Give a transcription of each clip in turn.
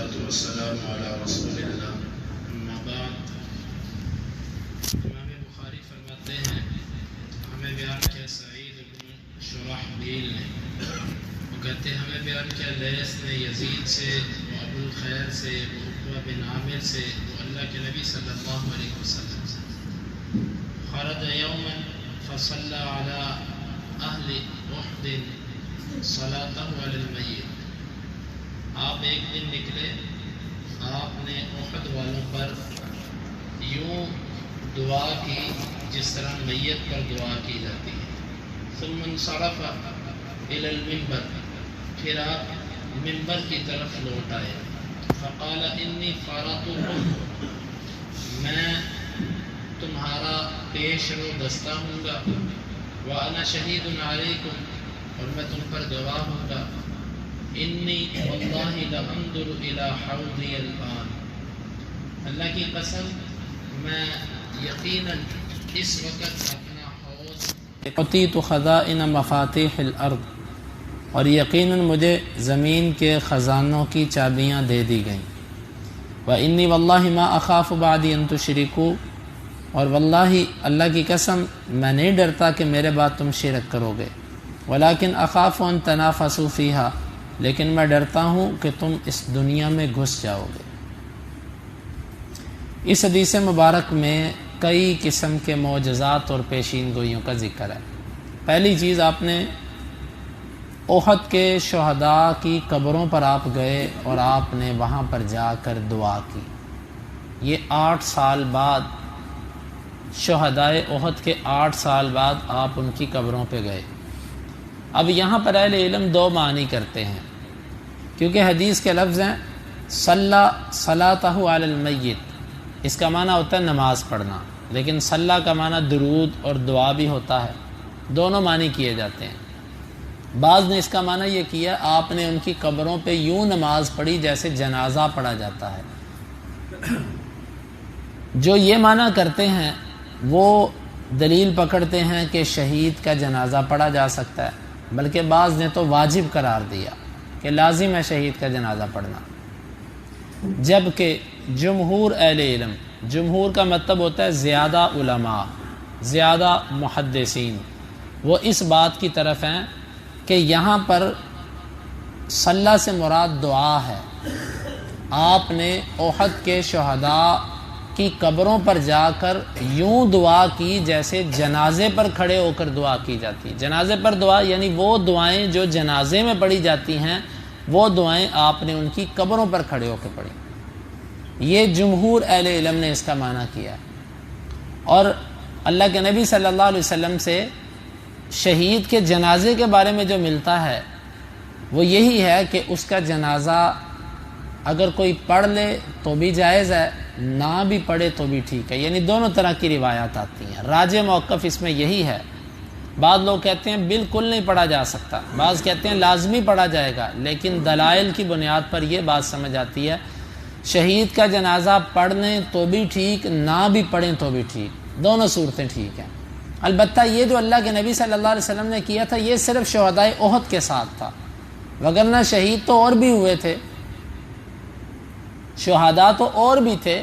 والصلاة والسلام على رسول اللہ اما بعد۔ امام بخاری فرماتے ہیں ہمیں بیان کیا سعید بن شرحبیل نے، وہ کہتے ہیں ہمیں بیان کیا لیث نے یزید سے، وہ ابو الخیر سے، وہ عقبہ بن عامر سے، وہ اللہ کے نبی صلی اللہ علیہ وسلم سے۔ خرج یوما فصلی علی اہل احد صلاته علی المیت، آپ ایک دن نکلے، آپ نے احد والوں پر یوں دعا کی جس طرح میت پر دعا کی جاتی ہے۔ ثم انصرف الی المنبر، پھر آپ منبر کی طرف لوٹ آئے۔ فقال انی فارطکم، میں تمہارا پیش رو دستہ ہوں گا، وانا شہید علیکم، اور میں تم پر گواہ ہوں گا۔ انی واللہ لانظر الی حوضی الآن، اللہ کی قسم میں یقیناً اس وقت اپنا حوض اعطیت خزائن مفاتیح الارض، اور یقیناً مجھے زمین کے خزانوں کی چابیاں دے دی گئیں۔ وانی واللہ ما اخاف بعدی ان تشرکوا، اور واللہ اللہ کی قسم میں نہیں ڈرتا کہ میرے بعد تم شرک کرو گے۔ ولیکن اخاف ان تنافسوا فیہا، لیکن میں ڈرتا ہوں کہ تم اس دنیا میں گھس جاؤ گے۔ اس حدیث مبارک میں کئی قسم کے معجزات اور پیشین گوئیوں کا ذکر ہے۔ پہلی چیز، آپ نے احد کے شہداء کی قبروں پر آپ گئے اور آپ نے وہاں پر جا کر دعا کی۔ یہ 8 سال بعد، شہدائے احد کے 8 سال بعد آپ ان کی قبروں پہ گئے۔ اب یہاں پر اہل علم 2 معنی کرتے ہیں، کیونکہ حدیث کے لفظ ہیں صلی صلاتہ علی المیت، اس کا معنی ہوتا ہے نماز پڑھنا، لیکن صلی کا معنی درود اور دعا بھی ہوتا ہے، دونوں معنی کیے جاتے ہیں۔ بعض نے اس کا معنی یہ کیا آپ نے ان کی قبروں پہ یوں نماز پڑھی جیسے جنازہ پڑھا جاتا ہے۔ جو یہ معنی کرتے ہیں وہ دلیل پکڑتے ہیں کہ شہید کا جنازہ پڑھا جا سکتا ہے، بلکہ بعض نے تو واجب قرار دیا کہ لازم ہے شہید کا جنازہ پڑھنا، جبکہ جمہور اہل علم، جمہور کا مطلب ہوتا ہے زیادہ علماء، زیادہ محدثین، وہ اس بات کی طرف ہیں کہ یہاں پر صلی سے مراد دعا ہے۔ آپ نے احد کے شہداء کی قبروں پر جا کر یوں دعا کی جیسے جنازے پر کھڑے ہو کر دعا کی جاتی ہے۔ جنازے پر دعا یعنی وہ دعائیں جو جنازے میں پڑھی جاتی ہیں، وہ دعائیں آپ نے ان کی قبروں پر کھڑے ہو کے پڑھی۔ یہ جمہور اہل علم نے اس کا معنی کیا، اور اللہ کے نبی صلی اللہ علیہ وسلم سے شہید کے جنازے کے بارے میں جو ملتا ہے وہ یہی ہے کہ اس کا جنازہ اگر کوئی پڑھ لے تو بھی جائز ہے، نہ بھی پڑھے تو بھی ٹھیک ہے، یعنی دونوں طرح کی روایات آتی ہیں۔ راجح موقف اس میں یہی ہے۔ بعض لوگ کہتے ہیں بالکل نہیں پڑھا جا سکتا، بعض کہتے ہیں لازمی پڑھا جائے گا، لیکن دلائل کی بنیاد پر یہ بات سمجھ آتی ہے شہید کا جنازہ پڑھ لیں تو بھی ٹھیک، نہ بھی پڑھیں تو بھی ٹھیک، دونوں صورتیں ٹھیک ہیں۔ البتہ یہ جو اللہ کے نبی صلی اللہ علیہ وسلم نے کیا تھا یہ صرف شہدائے احد کے ساتھ تھا، وگرنہ شہید تو اور بھی ہوئے تھے، شہداء تو اور بھی تھے۔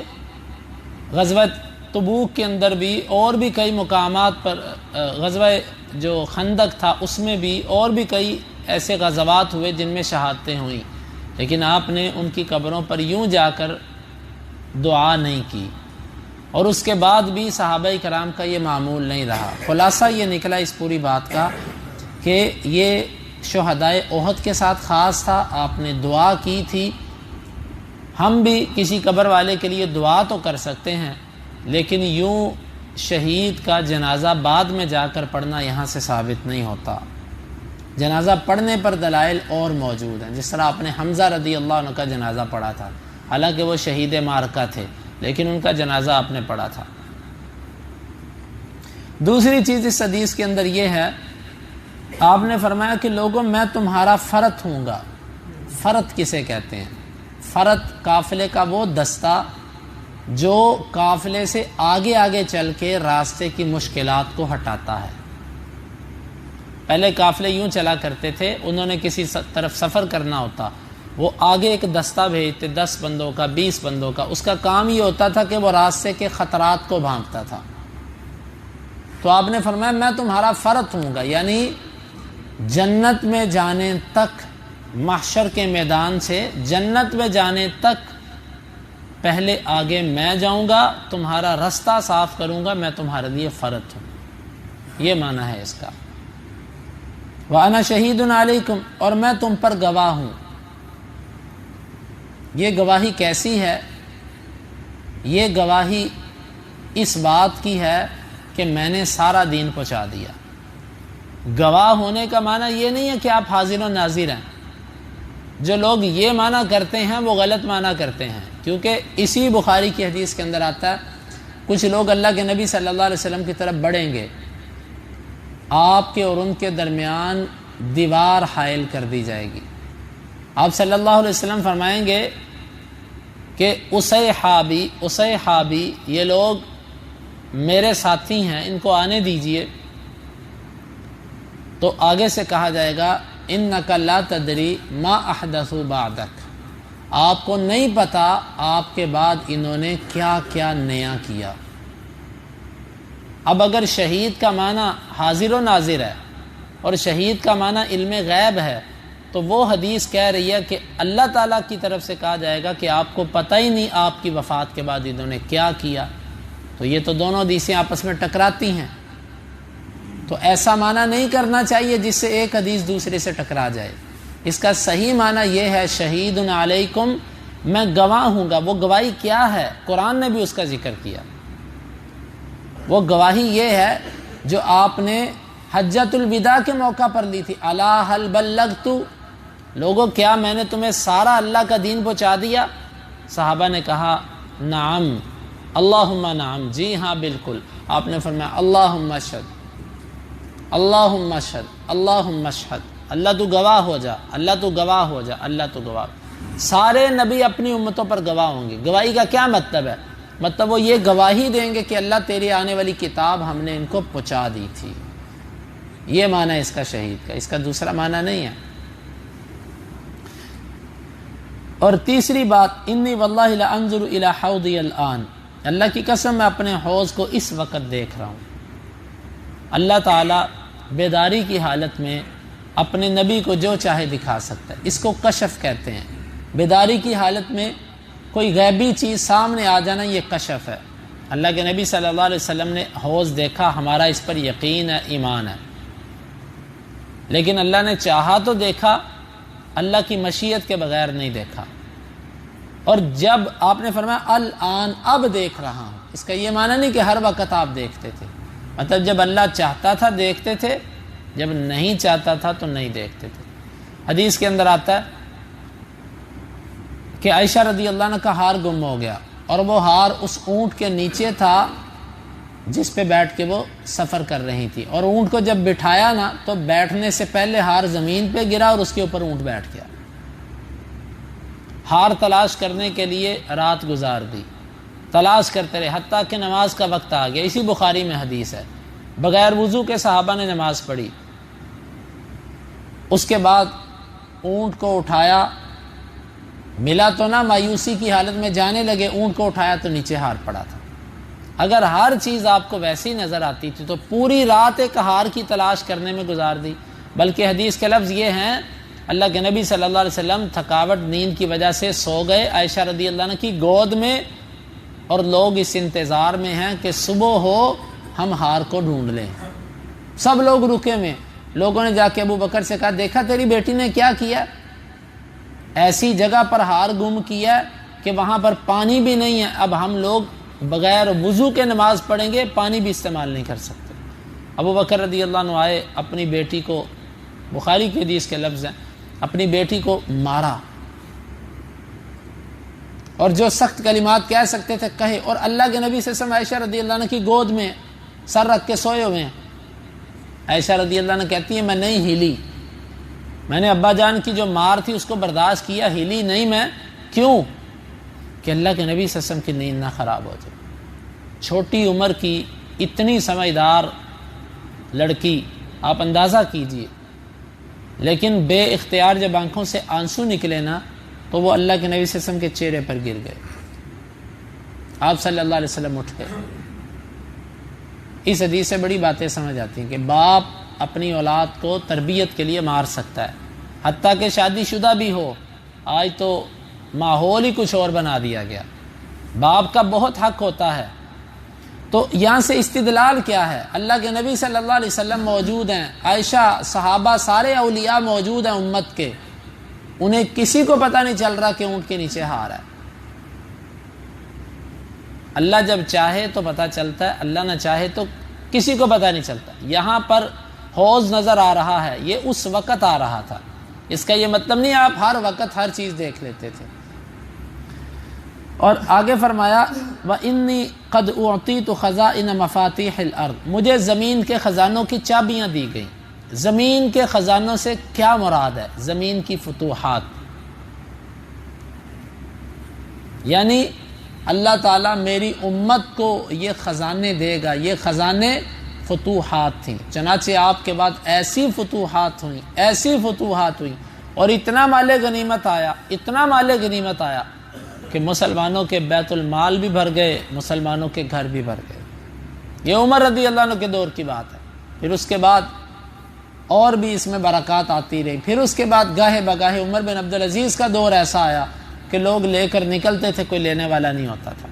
غزوہ تبوک کے اندر بھی اور بھی کئی مقامات پر، غزوہ جو خندق تھا اس میں بھی اور بھی کئی ایسے غزوات ہوئے جن میں شہادتیں ہوئیں، لیکن آپ نے ان کی قبروں پر یوں جا کر دعا نہیں کی، اور اس کے بعد بھی صحابہ کرام کا یہ معمول نہیں رہا۔ خلاصہ یہ نکلا اس پوری بات کا کہ یہ شہدائے احد کے ساتھ خاص تھا، آپ نے دعا کی تھی۔ ہم بھی کسی قبر والے کے لیے دعا تو کر سکتے ہیں، لیکن یوں شہید کا جنازہ بعد میں جا کر پڑھنا یہاں سے ثابت نہیں ہوتا۔ جنازہ پڑھنے پر دلائل اور موجود ہیں، جس طرح آپ نے حمزہ رضی اللہ عنہ کا جنازہ پڑھا تھا، حالانکہ وہ شہید معرکہ تھے، لیکن ان کا جنازہ آپ نے پڑھا تھا۔ دوسری چیز اس حدیث کے اندر یہ ہے، آپ نے فرمایا کہ لوگوں میں تمہارا فرط ہوں گا۔ فرط کسے کہتے ہیں؟ فرط قافلے کا وہ دستہ جو قافلے سے آگے آگے چل کے راستے کی مشکلات کو ہٹاتا ہے۔ پہلے قافلے یوں چلا کرتے تھے، انہوں نے کسی طرف سفر کرنا ہوتا وہ آگے ایک دستہ بھیجتے 10 بندوں کا 20 بندوں کا، اس کا کام یہ ہوتا تھا کہ وہ راستے کے خطرات کو بھانپتا تھا۔ تو آپ نے فرمایا میں تمہارا فرد ہوں گا، یعنی جنت میں جانے تک، محشر کے میدان سے جنت میں جانے تک پہلے آگے میں جاؤں گا، تمہارا رستہ صاف کروں گا، میں تمہارے لیے فرد ہوں۔ یہ معنی ہے اس کا۔ وَأَنَا شَهِيدٌ عَلَيْكُمْ، اور میں تم پر گواہ ہوں۔ یہ گواہی کیسی ہے؟ یہ گواہی اس بات کی ہے کہ میں نے سارا دین پہنچا دیا۔ گواہ ہونے کا معنی یہ نہیں ہے کہ آپ حاضر و ناظر ہیں۔ جو لوگ یہ معنی کرتے ہیں وہ غلط معنی کرتے ہیں، کیونکہ اسی بخاری کی حدیث کے اندر آتا ہے کچھ لوگ اللہ کے نبی صلی اللہ علیہ وسلم کی طرف بڑھیں گے، آپ کے اور ان کے درمیان دیوار حائل کر دی جائے گی۔ آپ صلی اللہ علیہ وسلم فرمائیں گے کہ اصحابی یہ لوگ میرے ساتھی ہیں، ان کو آنے دیجئے۔ تو آگے سے کہا جائے گا انک لا تدری ما احدثوا بعدک، آپ کو نہیں پتا آپ کے بعد انہوں نے کیا کیا نیا کیا۔ اب اگر شہید کا معنی حاضر و ناظر ہے اور شہید کا معنی علم غیب ہے، تو وہ حدیث کہہ رہی ہے کہ اللہ تعالیٰ کی طرف سے کہا جائے گا کہ آپ کو پتہ ہی نہیں آپ کی وفات کے بعد انہوں نے کیا کیا۔ تو یہ تو دونوں حدیثیں آپس میں ٹکراتی ہیں، تو ایسا معنی نہیں کرنا چاہیے جس سے ایک حدیث دوسرے سے ٹکرا جائے۔ اس کا صحیح معنی یہ ہے شہید علیکم، میں گواہ ہوں گا۔ وہ گواہی کیا ہے؟ قرآن نے بھی اس کا ذکر کیا۔ وہ گواہی یہ ہے جو آپ نے حجۃ الوداع کے موقع پر لی تھی، الا هل بلغت، لوگو کیا میں نے تمہیں سارا اللہ کا دین پہنچا دیا؟ صحابہ نے کہا نعم اللہم نعم، جی ہاں بالکل۔ آپ نے فرمایا اللہم اشہد اللہم اشہد اللہم اشہد، اللہ تو گواہ ہو جا، اللہ تو گواہ ہو جا، اللہ تو گواہ۔ سارے نبی اپنی امتوں پر گواہ ہوں گے۔ گواہی کا کیا مطلب ہے؟ مطلب وہ یہ گواہی دیں گے کہ اللہ تیری آنے والی کتاب ہم نے ان کو پہنچا دی تھی۔ یہ معنی ہے اس کا شہید کا، اس کا دوسرا معنی نہیں ہے۔ اور تیسری بات، انی واللہ لانظر الی حوضی الان، اللہ کی قسم میں اپنے حوض کو اس وقت دیکھ رہا ہوں۔ اللہ تعالیٰ بیداری کی حالت میں اپنے نبی کو جو چاہے دکھا سکتا ہے، اس کو کشف کہتے ہیں۔ بیداری کی حالت میں کوئی غیبی چیز سامنے آ جانا یہ کشف ہے۔ اللہ کے نبی صلی اللہ علیہ وسلم نے حوض دیکھا، ہمارا اس پر یقین ہے، ایمان ہے، لیکن اللہ نے چاہا تو دیکھا، اللہ کی مشیت کے بغیر نہیں دیکھا۔ اور جب آپ نے فرمایا الآن، اب دیکھ رہا ہوں، اس کا یہ معنی نہیں کہ ہر وقت آپ دیکھتے تھے، مطلب جب اللہ چاہتا تھا دیکھتے تھے، جب نہیں چاہتا تھا تو نہیں دیکھتے تھے۔ حدیث کے اندر آتا ہے کہ عائشہ رضی اللہ عنہ کا ہار گم ہو گیا، اور وہ ہار اس اونٹ کے نیچے تھا جس پہ بیٹھ کے وہ سفر کر رہی تھی، اور اونٹ کو جب بٹھایا نا تو بیٹھنے سے پہلے ہار زمین پہ گرا اور اس کے اوپر اونٹ بیٹھ گیا۔ ہار تلاش کرنے کے لیے رات گزار دی، تلاش کرتے رہے حتیٰ کہ نماز کا وقت آ گیا۔ اسی بخاری میں حدیث ہے، بغیر وضو کے صحابہ نے نماز پڑھی۔ اس کے بعد اونٹ کو اٹھایا، ملا تو نہ، مایوسی کی حالت میں جانے لگے، اونٹ کو اٹھایا تو نیچے ہار پڑا تھا۔ اگر ہر چیز آپ کو ویسی نظر آتی تھی تو پوری رات ایک ہار کی تلاش کرنے میں گزار دی۔ بلکہ حدیث کے لفظ یہ ہیں، اللہ کے نبی صلی اللہ علیہ وسلم تھکاوٹ نیند کی وجہ سے سو گئے عائشہ رضی اللہ عنہ کی گود میں، اور لوگ اس انتظار میں ہیں کہ صبح ہو ہم ہار کو ڈھونڈ لیں۔ سب لوگ رکے ہوئے، لوگوں نے جا کے ابو بکر سے کہا دیکھا تیری بیٹی نے کیا کیا؟ ایسی جگہ پر ہار گم کیا کہ وہاں پر پانی بھی نہیں ہے، اب ہم لوگ بغیر وضو کے نماز پڑھیں گے، پانی بھی استعمال نہیں کر سکتے۔ ابو بکر رضی اللہ عنہ آئے، اپنی بیٹی کو، بخاری کی حدیث کے لفظ ہیں، اپنی بیٹی کو مارا، اور جو سخت کلمات کہہ سکتے تھے کہے، اور اللہ کے نبی صلی اللہ علیہ وسلم عائشہ رضی اللہ عنہ کی گود میں سر رکھ کے سوئے ہوئے ہیں۔ عائشہ رضی اللہ عنہ کہتی ہیں میں نہیں ہلی، میں نے ابا جان کی جو مار تھی اس کو برداشت کیا، ہلی نہیں میں۔ کیوں؟ کہ اللہ کے نبی صلی اللہ علیہ وسلم کی نیند نہ خراب ہو جائے۔ چھوٹی عمر کی اتنی سمجھدار لڑکی، آپ اندازہ کیجئے، لیکن بے اختیار جب آنکھوں سے آنسو نکلے نا تو وہ اللہ کے نبی صلی اللہ علیہ وسلم کے چہرے پر گر گئے. آپ صلی اللہ علیہ وسلم اٹھ گئے. اس حدیث سے بڑی باتیں سمجھ آتی ہیں کہ باپ اپنی اولاد کو تربیت کے لیے مار سکتا ہے، حتیٰ کہ شادی شدہ بھی ہو. آج تو ماحول ہی کچھ اور بنا دیا گیا. باپ کا بہت حق ہوتا ہے. تو یہاں سے استدلال کیا ہے؟ اللہ کے نبی صلی اللہ علیہ وسلم موجود ہیں، عائشہ، صحابہ، سارے اولیاء موجود ہیں امت کے، انہیں کسی کو پتہ نہیں چل رہا کہ اونٹ کے نیچے ہار ہے. اللہ جب چاہے تو پتہ چلتا ہے، اللہ نہ چاہے تو کسی کو پتہ نہیں چلتا. یہاں پر حوض نظر آ رہا ہے، یہ اس وقت آ رہا تھا. اس کا یہ مطلب نہیں آپ ہر وقت ہر چیز دیکھ لیتے تھے. اور آگے فرمایا وَإِنِّي قَدْ أُعْطِيتُ خَزَائِنَ مَفَاتِيحِ الْأَرْضِ، مجھے زمین کے خزانوں کی چابیاں دی گئیں. زمین کے خزانوں سے کیا مراد ہے؟ زمین کی فتوحات. یعنی اللہ تعالیٰ میری امت کو یہ خزانے دے گا. یہ خزانے فتوحات تھیں. چنانچہ آپ کے بعد ایسی فتوحات ہوئیں اور اتنا مال غنیمت آیا کہ مسلمانوں کے بیت المال بھی بھر گئے، مسلمانوں کے گھر بھی بھر گئے. یہ عمر رضی اللہ عنہ کے دور کی بات ہے. پھر اس کے بعد اور بھی اس میں برکات آتی رہی. پھر اس کے بعد گاہے بگاہے عمر بن عبدالعزیز کا دور ایسا آیا کہ لوگ لے کر نکلتے تھے، کوئی لینے والا نہیں ہوتا تھا.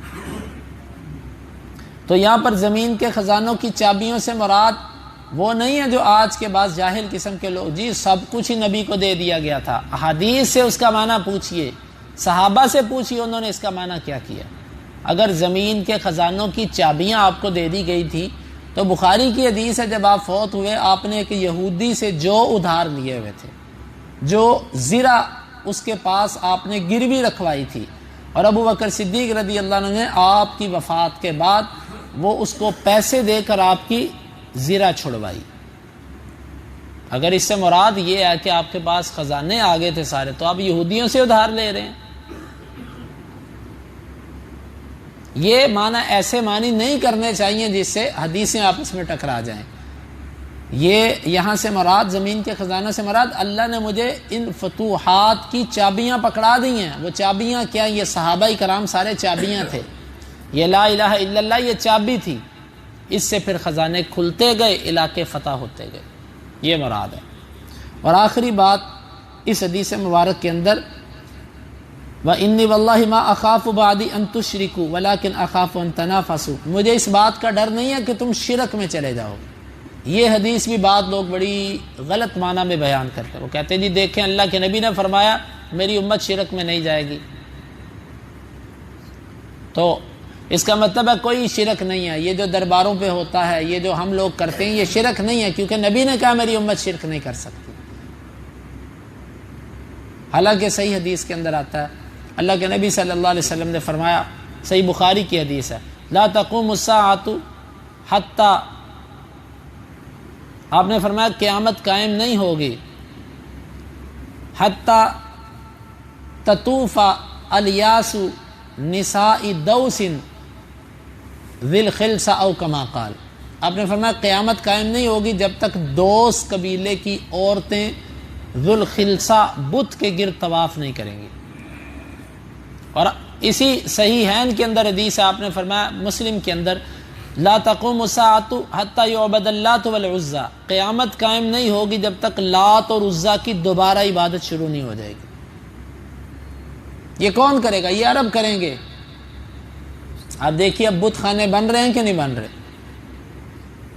تو یہاں پر زمین کے خزانوں کی چابیوں سے مراد وہ نہیں ہے جو آج کے بعض جاہل قسم کے لوگ جی سب کچھ ہی نبی کو دے دیا گیا تھا. احادیث سے اس کا معنی پوچھئے، صحابہ سے پوچھئے انہوں نے اس کا معنی کیا کیا. اگر زمین کے خزانوں کی چابیاں آپ کو دے دی گئی تھی تو بخاری کی حدیث ہے جب آپ فوت ہوئے آپ نے ایک یہودی سے جو ادھار لیے ہوئے تھے، جو زرہ اس کے پاس آپ نے گروی رکھوائی تھی، اور ابو بکر صدیق رضی اللہ عنہ نے آپ کی وفات کے بعد وہ اس کو پیسے دے کر آپ کی زرہ چھڑوائی. اگر اس سے مراد یہ ہے کہ آپ کے پاس خزانے آگے تھے سارے تو آپ یہودیوں سے ادھار لے رہے ہیں. یہ معنی ایسے معنی نہیں کرنے چاہیے جس سے حدیثیں آپس میں ٹکرا جائیں. یہ یہاں سے مراد زمین کے خزانوں سے مراد اللہ نے مجھے ان فتوحات کی چابیاں پکڑا دی ہیں. وہ چابیاں کیا؟ یہ صحابہ کرام سارے چابیاں تھے. یہ لا الہ الا اللہ یہ چابی تھی. اس سے پھر خزانے کھلتے گئے، علاقے فتح ہوتے گئے. یہ مراد ہے. اور آخری بات اس حدیث مبارک کے اندر وَإِنِّي وَاللَّهِ مَا أَخَافُ بَعْدِي أَن تُشْرِكُوا وَلَكِنْ أَخَافُ أَن تَنَافَسُوا، مجھے اس بات کا ڈر نہیں ہے کہ تم شرک میں چلے جاؤ. یہ حدیث بھی بعض لوگ بڑی غلط معنی میں بیان کرتے ہیں. وہ کہتے ہیں جی دیکھیں اللہ کے نبی نے فرمایا میری امت شرک میں نہیں جائے گی، تو اس کا مطلب ہے کوئی شرک نہیں ہے. یہ جو درباروں پہ ہوتا ہے، یہ جو ہم لوگ کرتے ہیں، یہ شرک نہیں ہے کیونکہ نبی نے کہا میری امت شرک نہیں کر سکتی. حالانکہ صحیح حدیث کے اندر آتا ہے اللہ کے نبی صلی اللہ علیہ وسلم نے فرمایا، صحیح بخاری کی حدیث ہے، لا تقوم الساعۃ حتی، آپ نے فرمایا قیامت قائم نہیں ہوگی حتی تطوف الیاس نساء دوس ذی الخلصہ او کما قال. آپ نے فرمایا قیامت قائم نہیں ہوگی جب تک دوس قبیلے کی عورتیں ذو الخلصہ بت کے گرد طواف نہیں کریں گی. اور اسی صحیحین کے اندر حدیث آپ نے فرمایا مسلم کے اندر لا تقوم الساعۃ حتی یعبد اللات والعزی، قیامت قائم نہیں ہوگی جب تک لات اور عزیٰ کی دوبارہ عبادت شروع نہیں ہو جائے گی. یہ کون کرے گا؟ یہ عرب کریں گے. آپ دیکھیے اب بت خانے بن رہے ہیں کہ نہیں بن رہے؟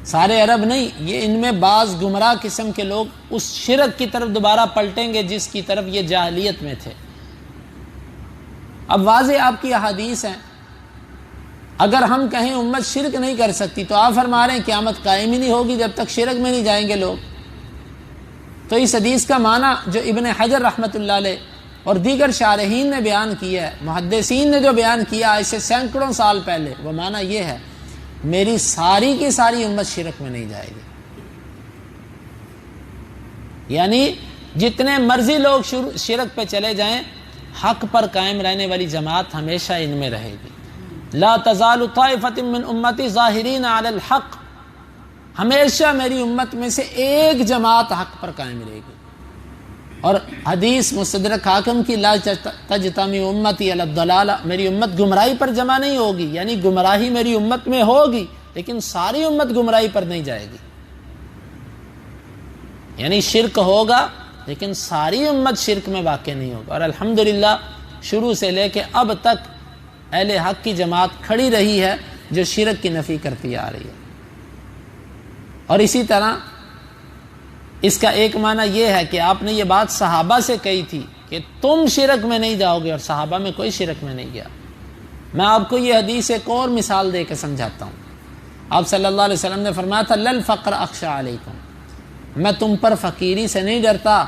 سارے عرب نہیں، یہ ان میں بعض گمراہ قسم کے لوگ اس شرک کی طرف دوبارہ پلٹیں گے جس کی طرف یہ جاہلیت میں تھے. اب واضح آپ کی احادیث ہیں. اگر ہم کہیں امت شرک نہیں کر سکتی تو آپ فرما رہے ہیں قیامت قائم ہی نہیں ہوگی جب تک شرک میں نہیں جائیں گے لوگ. تو اس حدیث کا معنی جو ابن حجر رحمۃ اللہ علیہ اور دیگر شارحین نے بیان کیا ہے، محدثین نے جو بیان کیا اسے سینکڑوں سال پہلے، وہ معنی یہ ہے میری ساری کی ساری امت شرک میں نہیں جائے گی. یعنی جتنے مرضی لوگ شرک پہ چلے جائیں، حق پر قائم رہنے والی جماعت ہمیشہ ان میں رہے گی. لا تزال طائفۃ من امتی ظاہرین علی الحق، ہمیشہ میری امت میں سے ایک جماعت حق پر قائم رہے گی. اور حدیث مستدرک حاکم کی لا تجتمع امتی علی الضلالہ، میری امت گمراہی پر جمع نہیں ہوگی، یعنی گمراہی میری امت میں ہوگی لیکن ساری امت گمراہی پر نہیں جائے گی، یعنی شرک ہوگا لیکن ساری امت شرک میں واقع نہیں ہوگا۔ اور الحمدللہ شروع سے لے کے اب تک اہل حق کی جماعت کھڑی رہی ہے جو شرک کی نفی کرتی آ رہی ہے۔ اور اسی طرح اس کا ایک معنی یہ ہے کہ آپ نے یہ بات صحابہ سے کہی تھی کہ تم شرک میں نہیں جاؤ گے، اور صحابہ میں کوئی شرک میں نہیں گیا۔ میں آپ کو یہ حدیث ایک اور مثال دے کے سمجھاتا ہوں۔ آپ صلی اللہ علیہ وسلم نے فرمایا تھا لل فقر اخشى علیکم، میں تم پر فقیری سے نہیں ڈرتا،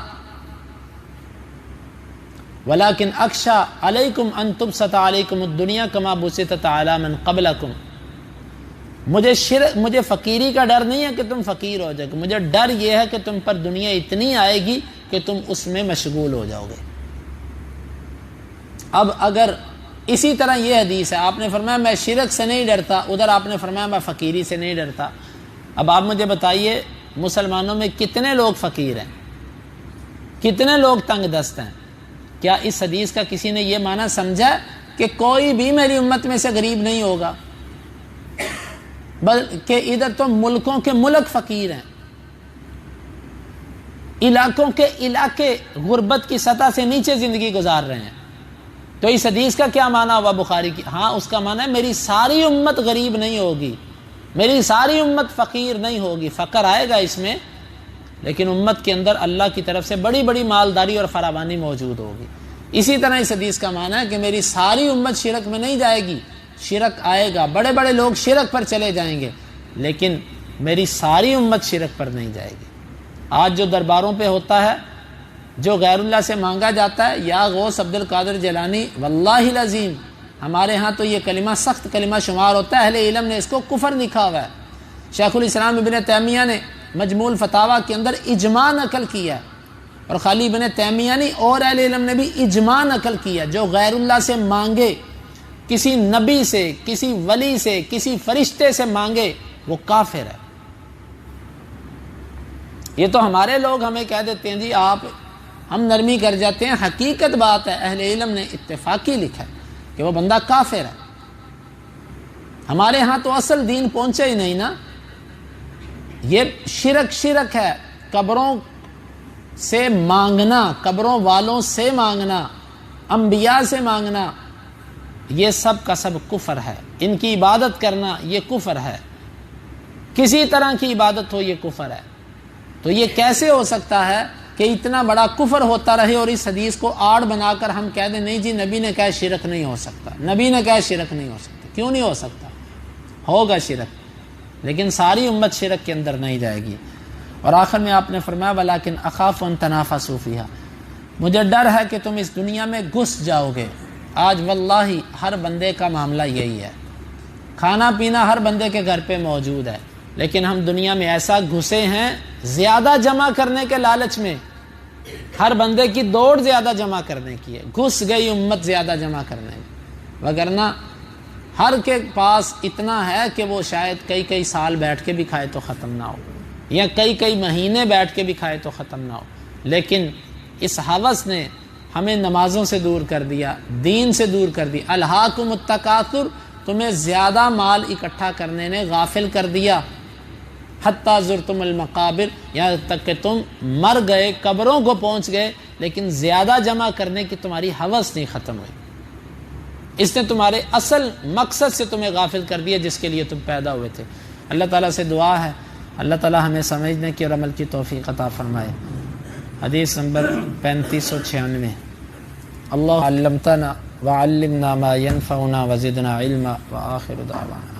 ولیکن اخشى علیکم ان تبسط علیکم الدنیا کما بسطت علی من قبلکم، مجھے فقیری کا ڈر نہیں ہے کہ تم فقیر ہو جاؤ گے، مجھے ڈر یہ ہے کہ تم پر دنیا اتنی آئے گی کہ تم اس میں مشغول ہو جاؤ گے۔ اب اگر اسی طرح یہ حدیث ہے، آپ نے فرمایا میں شرک سے نہیں ڈرتا، ادھر آپ نے فرمایا میں فقیری سے نہیں ڈرتا، اب آپ مجھے بتائیے مسلمانوں میں کتنے لوگ فقیر ہیں، کتنے لوگ تنگ دست ہیں؟ کیا اس حدیث کا کسی نے یہ معنی سمجھا کہ کوئی بھی میری امت میں سے غریب نہیں ہوگا، بلکہ ادھر تو ملکوں کے ملک فقیر ہیں، علاقوں کے علاقے غربت کی سطح سے نیچے زندگی گزار رہے ہیں۔ تو اس حدیث کا کیا معنی ہوا بخاری کی؟ ہاں اس کا معنی ہے میری ساری امت غریب نہیں ہوگی، میری ساری امت فقیر نہیں ہوگی، فقر آئے گا اس میں لیکن امت کے اندر اللہ کی طرف سے بڑی بڑی مالداری اور فراوانی موجود ہوگی۔ اسی طرح اس حدیث کا معنی ہے کہ میری ساری امت شرک میں نہیں جائے گی، شرک آئے گا، بڑے بڑے لوگ شرک پر چلے جائیں گے لیکن میری ساری امت شرک پر نہیں جائے گی۔ آج جو درباروں پہ ہوتا ہے، جو غیر اللہ سے مانگا جاتا ہے، یا غوث عبد القادر جیلانی، واللہ العظیم ہمارے ہاں تو یہ کلمہ سخت کلمہ شمار ہوتا ہے، اہل علم نے اس کو کفر لکھا ہوا ہے۔ شیخ الاسلام ابن تیمیہ نے مجموع الفتاویٰ کے اندر اجماع نقل کیا ہے، اور خالی ابن تیمیہ نہیں اور اہل علم نے بھی اجماع نقل کیا، جو غیر اللہ سے مانگے، کسی نبی سے، کسی ولی سے، کسی فرشتے سے مانگے، وہ کافر ہے۔ یہ تو ہمارے لوگ ہمیں کہہ دیتے ہیں جی آپ، ہم نرمی کر جاتے ہیں، حقیقت بات ہے اہل علم نے اتفاقی لکھا ہے کہ وہ بندہ کافر ہے۔ ہمارے ہاں تو اصل دین پہنچے ہی نہیں نا، یہ شرک ہے، قبروں سے مانگنا، قبروں والوں سے مانگنا، انبیاء سے مانگنا، یہ سب کا سب کفر ہے۔ ان کی عبادت کرنا یہ کفر ہے، کسی طرح کی عبادت ہو یہ کفر ہے۔ تو یہ کیسے ہو سکتا ہے کہ اتنا بڑا کفر ہوتا رہے اور اس حدیث کو آڑ بنا کر ہم کہہ دیں نہیں جی نبی نے کہا شرک نہیں ہو سکتا، نبی نے کہا شرک نہیں ہو سکتا؟ کیوں نہیں ہو سکتا؟ ہوگا شرک، لیکن ساری امت شرک کے اندر نہیں جائے گی۔ اور آخر میں آپ نے فرمایا ولیکن اخاف ان تنافسوا فیہا، مجھے ڈر ہے کہ تم اس دنیا میں گھس جاؤ گے۔ آج واللہ ہر بندے کا معاملہ یہی ہے، کھانا پینا ہر بندے کے گھر پہ موجود ہے، لیکن ہم دنیا میں ایسا گھسے ہیں زیادہ جمع کرنے کے لالچ میں، ہر بندے کی دوڑ زیادہ جمع کرنے کی ہے، گھس گئی امت زیادہ جمع کرنے میں، وگرنہ ہر کے پاس اتنا ہے کہ وہ شاید کئی سال بیٹھ کے بھی کھائے تو ختم نہ ہو، یا کئی مہینے بیٹھ کے بھی کھائے تو ختم نہ ہو۔ لیکن اس ہوس نے ہمیں نمازوں سے دور کر دیا، دین سے دور کر دیا۔ الہاکم التکاثر، تمہیں زیادہ مال اکٹھا کرنے نے غافل کر دیا، حتی زرتم المقابر، یہاں تک کہ تم مر گئے، قبروں کو پہنچ گئے، لیکن زیادہ جمع کرنے کی تمہاری ہوس نہیں ختم ہوئی۔ اس نے تمہارے اصل مقصد سے تمہیں غافل کر دیا جس کے لیے تم پیدا ہوئے تھے۔ اللہ تعالیٰ سے دعا ہے اللہ تعالیٰ ہمیں سمجھنے کی اور عمل کی توفیق عطا فرمائے۔ حدیث نمبر 3596، اللہ علمتنا وعلمنا ما ينفعنا وزدنا علما، وآخر دعوانا